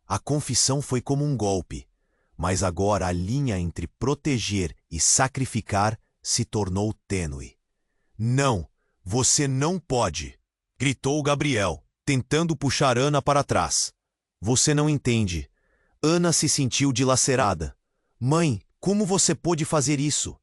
A confissão foi como um golpe, mas agora a linha entre proteger e sacrificar se tornou tênue. Não, você não pode! Gritou Gabriel, tentando puxar Ana para trás. Você não entende. Ana se sentiu dilacerada. Mãe, como você pôde fazer isso?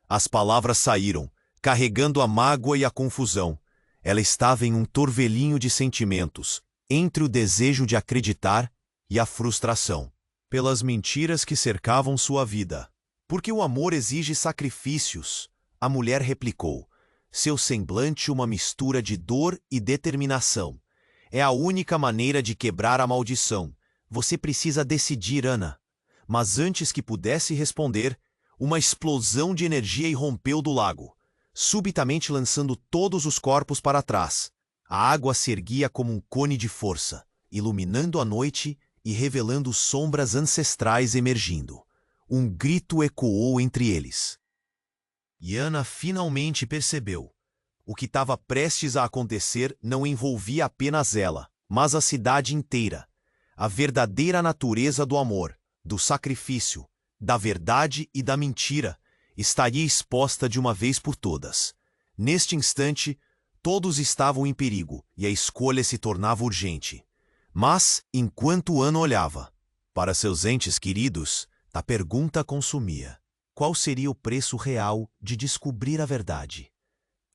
As palavras saíram, carregando a mágoa e a confusão. Ela estava em um torvelinho de sentimentos, entre o desejo de acreditar e a frustração, pelas mentiras que cercavam sua vida. Porque o amor exige sacrifícios, a mulher replicou, seu semblante uma mistura de dor e determinação. É a única maneira de quebrar a maldição. Você precisa decidir, Ana. Mas antes que pudesse responder, uma explosão de energia irrompeu do lago, subitamente lançando todos os corpos para trás. A água se erguia como um cone de força, iluminando a noite e revelando sombras ancestrais emergindo. Um grito ecoou entre eles. E Ana finalmente percebeu. O que estava prestes a acontecer não envolvia apenas ela, mas a cidade inteira. A verdadeira natureza do amor, do sacrifício, da verdade e da mentira estaria exposta de uma vez por todas. Neste instante, todos estavam em perigo e a escolha se tornava urgente. Mas, enquanto Ana olhava para seus entes queridos, a pergunta consumia: qual seria o preço real de descobrir a verdade?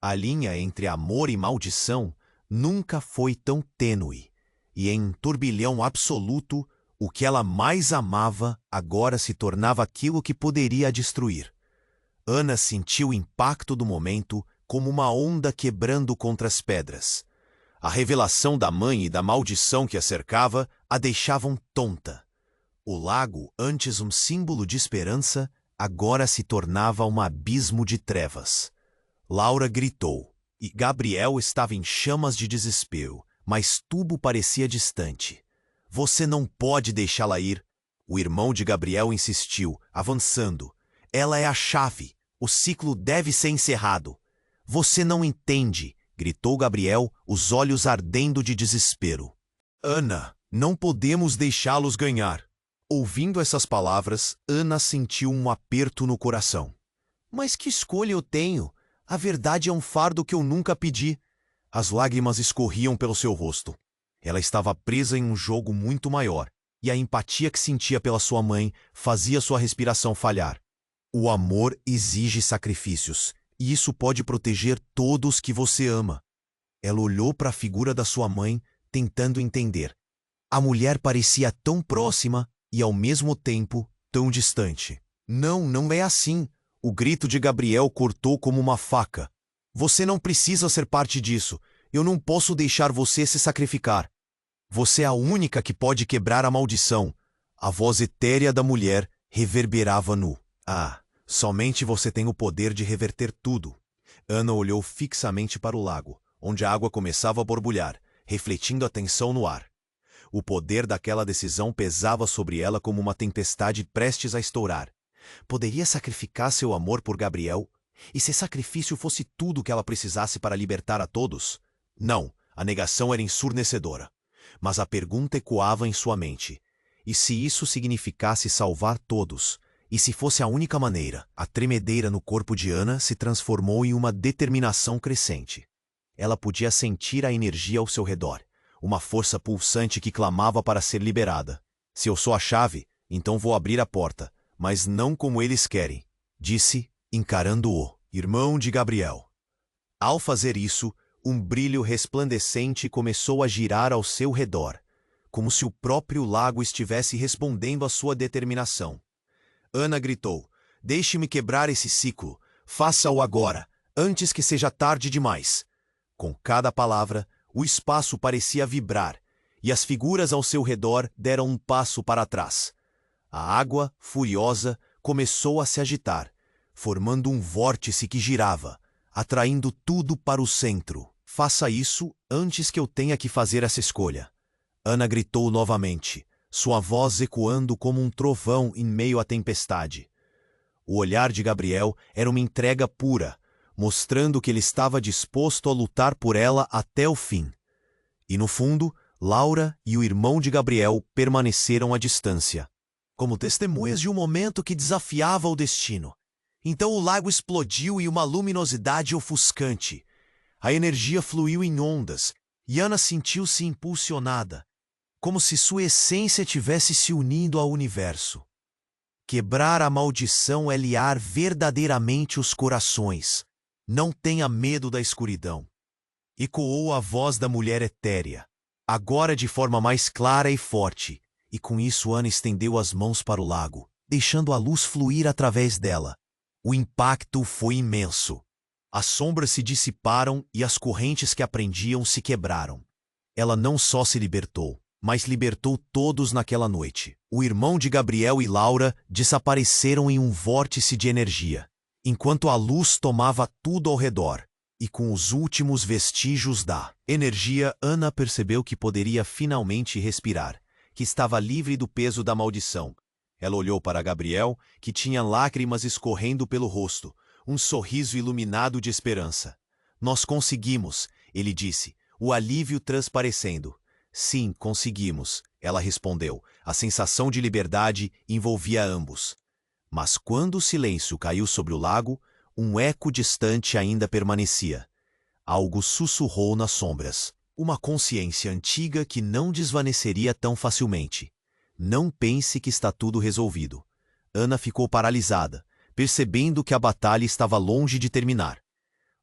A linha entre amor e maldição nunca foi tão tênue, e em um turbilhão absoluto, o que ela mais amava agora se tornava aquilo que poderia a destruir. Ana sentiu o impacto do momento como uma onda quebrando contra as pedras. A revelação da mãe e da maldição que a cercava a deixavam tonta. O lago, antes um símbolo de esperança, agora se tornava um abismo de trevas. Laura gritou, e Gabriel estava em chamas de desespero, mas tudo parecia distante. Você não pode deixá-la ir. O irmão de Gabriel insistiu, avançando. Ela é a chave. O ciclo deve ser encerrado. Você não entende, gritou Gabriel, os olhos ardendo de desespero. Ana, não podemos deixá-los ganhar. Ouvindo essas palavras, Ana sentiu um aperto no coração. Mas que escolha eu tenho? A verdade é um fardo que eu nunca pedi. As lágrimas escorriam pelo seu rosto. Ela estava presa em um jogo muito maior, e a empatia que sentia pela sua mãe fazia sua respiração falhar. O amor exige sacrifícios, e isso pode proteger todos que você ama. Ela olhou para a figura da sua mãe, tentando entender. A mulher parecia tão próxima e, ao mesmo tempo, tão distante. Não, não é assim. O grito de Gabriel cortou como uma faca. Você não precisa ser parte disso. Eu não posso deixar você se sacrificar. Você é a única que pode quebrar a maldição. A voz etérea da mulher reverberava no "Ah, somente você tem o poder de reverter tudo." Ana olhou fixamente para o lago, onde a água começava a borbulhar, refletindo a tensão no ar. O poder daquela decisão pesava sobre ela como uma tempestade prestes a estourar. Poderia sacrificar seu amor por Gabriel? E se sacrifício fosse tudo o que ela precisasse para libertar a todos? Não, a negação era ensurdecedora. Mas a pergunta ecoava em sua mente. E se isso significasse salvar todos? E se fosse a única maneira? A tremedeira no corpo de Ana se transformou em uma determinação crescente. Ela podia sentir a energia ao seu redor, uma força pulsante que clamava para ser liberada. Se eu sou a chave, então vou abrir a porta, mas não como eles querem, disse, encarando o irmão de Gabriel. Ao fazer isso, um brilho resplandecente começou a girar ao seu redor, como se o próprio lago estivesse respondendo à sua determinação. Ana gritou, deixe-me quebrar esse ciclo, faça-o agora, antes que seja tarde demais. Com cada palavra, o espaço parecia vibrar, e as figuras ao seu redor deram um passo para trás. A água, furiosa, começou a se agitar, formando um vórtice que girava, atraindo tudo para o centro. Faça isso antes que eu tenha que fazer essa escolha. Ana gritou novamente, sua voz ecoando como um trovão em meio à tempestade. O olhar de Gabriel era uma entrega pura, mostrando que ele estava disposto a lutar por ela até o fim. E no fundo, Laura e o irmão de Gabriel permaneceram à distância, como testemunhas de um momento que desafiava o destino. Então o lago explodiu em uma luminosidade ofuscante. A energia fluiu em ondas, e Ana sentiu-se impulsionada, como se sua essência tivesse se unindo ao universo. Quebrar a maldição é liar verdadeiramente os corações. Não tenha medo da escuridão. Ecoou a voz da mulher etérea, agora de forma mais clara e forte, e com isso Ana estendeu as mãos para o lago, deixando a luz fluir através dela. O impacto foi imenso. As sombras se dissiparam e as correntes que a prendiam se quebraram. Ela não só se libertou, mas libertou todos naquela noite. O irmão de Gabriel e Laura desapareceram em um vórtice de energia, enquanto a luz tomava tudo ao redor. E com os últimos vestígios da energia, Ana percebeu que poderia finalmente respirar, que estava livre do peso da maldição. Ela olhou para Gabriel, que tinha lágrimas escorrendo pelo rosto, um sorriso iluminado de esperança. Nós conseguimos, ele disse, o alívio transparecendo. Sim, conseguimos, ela respondeu. A sensação de liberdade envolvia ambos. Mas quando o silêncio caiu sobre o lago, um eco distante ainda permanecia. Algo sussurrou nas sombras. Uma consciência antiga que não desvaneceria tão facilmente. Não pense que está tudo resolvido. Ana ficou paralisada, percebendo que a batalha estava longe de terminar.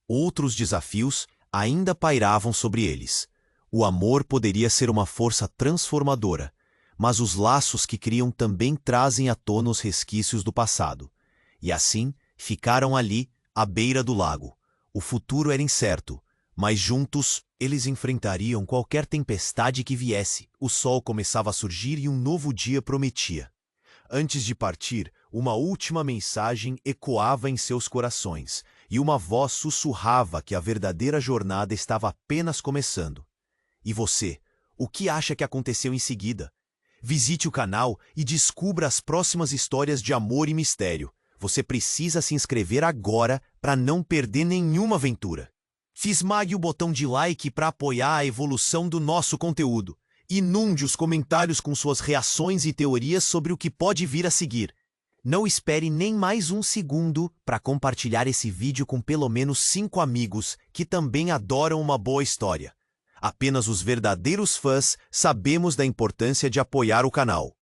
Outros desafios ainda pairavam sobre eles. O amor poderia ser uma força transformadora, mas os laços que criam também trazem à tona os resquícios do passado. E assim, ficaram ali, à beira do lago. O futuro era incerto, mas juntos eles enfrentariam qualquer tempestade que viesse. O sol começava a surgir e um novo dia prometia. Antes de partir, uma última mensagem ecoava em seus corações, e uma voz sussurrava que a verdadeira jornada estava apenas começando. E você, o que acha que aconteceu em seguida? Visite o canal e descubra as próximas histórias de amor e mistério. Você precisa se inscrever agora para não perder nenhuma aventura. Esmague o botão de like para apoiar a evolução do nosso conteúdo. Inunde os comentários com suas reações e teorias sobre o que pode vir a seguir. Não espere nem mais um segundo para compartilhar esse vídeo com pelo menos 5 amigos que também adoram uma boa história. Apenas os verdadeiros fãs sabemos da importância de apoiar o canal.